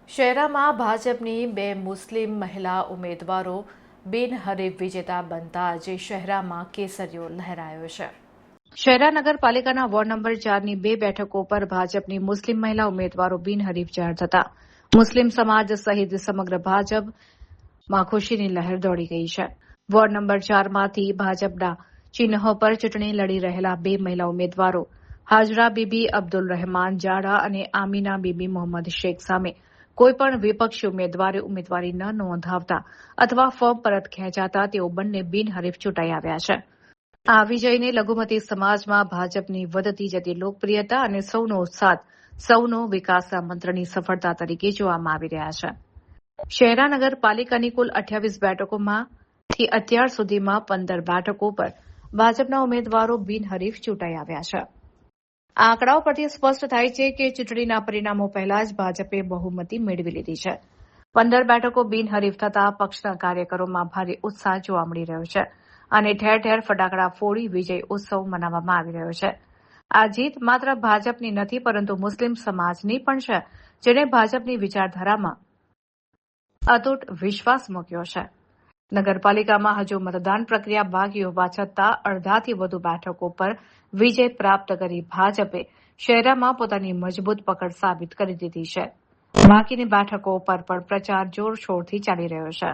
શહેરામાં ભાજપની બે મુસ્લિમ મહિલા ઉમેદવારો બિનહરીફ વિજેતા બનતા આજે શહેરામાં કેસરીયો લહેરાયો છે. શહેરા નગરપાલિકાના વોર્ડ નંબર 4ની બે બેઠકો પર ભાજપની મુસ્લિમ મહિલા ઉમેદવારો બિનહરીફ જાહેર થતા મુસ્લિમ સમાજ સહિત સમગ્ર ભાજપમાં ખુશીની લહેર દોડી ગઈ છે. વોર્ડ નંબર 4માંથી ભાજપના ચિહ્નો પર ચૂંટણી લડી રહેલા બે મહિલા ઉમેદવારો હાજરા બીબી અબ્દુલ રહેમાન જાડા અને આમીના બીબી મોહમ્મદ શેખ સામે કોઈપણ વિપક્ષી ઉમેદવારે ઉમેદવારી ન નોંધાવતા અથવા ફોર્મ પરત ખેંચાતા તેઓ બંને બિનહરીફ ચૂંટાઈ આવ્યા છે. આ વિજયને લઘુમતી સમાજમાં ભાજપની વધતી જતી લોકપ્રિયતા અને સૌનો સાથ સૌનો વિકાસના મંત્રની સફળતા તરીકે જોવામાં આવી રહ્યા છે. શહેરા નગરપાલિકાની કુલ 28 બેઠકોમાંથી અત્યાર સુધીમાં 15 બેઠકો પર ભાજપના ઉમેદવારો બિનહરીફ ચૂંટાઈ આવ્યા છે. આ આંકડાઓ પરથી સ્પષ્ટ થાય છે કે ચૂંટણીના પરિણામો પહેલા જ ભાજપે બહુમતી મેળવી લીધી છે. 15 બેઠકો બિનહરીફ થતાં પક્ષના કાર્યકરોમાં ભારે ઉત્સાહ જોવા મળી રહ્યો છે અને ઠેર ઠેર ફટાકડા ફોડી વિજય ઉત્સવ મનાવવામાં આવી રહ્યો છે. આ જીત માત્ર ભાજપની નથી પરંતુ મુસ્લિમ સમાજની પણ છે, જેણે ભાજપની વિચારધારામાં અતૂટ વિશ્વાસ મૂક્યો છે. નગરપાલિકામાં હજુ મતદાન પ્રક્રિયા બાકી હોવા છતાં અડધાથી વધુ બેઠકો પર વિજય પ્રાપ્ત કરી ભાજપે શહેરામાં પોતાની મજબૂત પકડ સાબિત કરી દીધી છે. બાકીની બેઠકો પર પણ પ્રચાર જોરશોરથી ચાલી રહ્યો છે.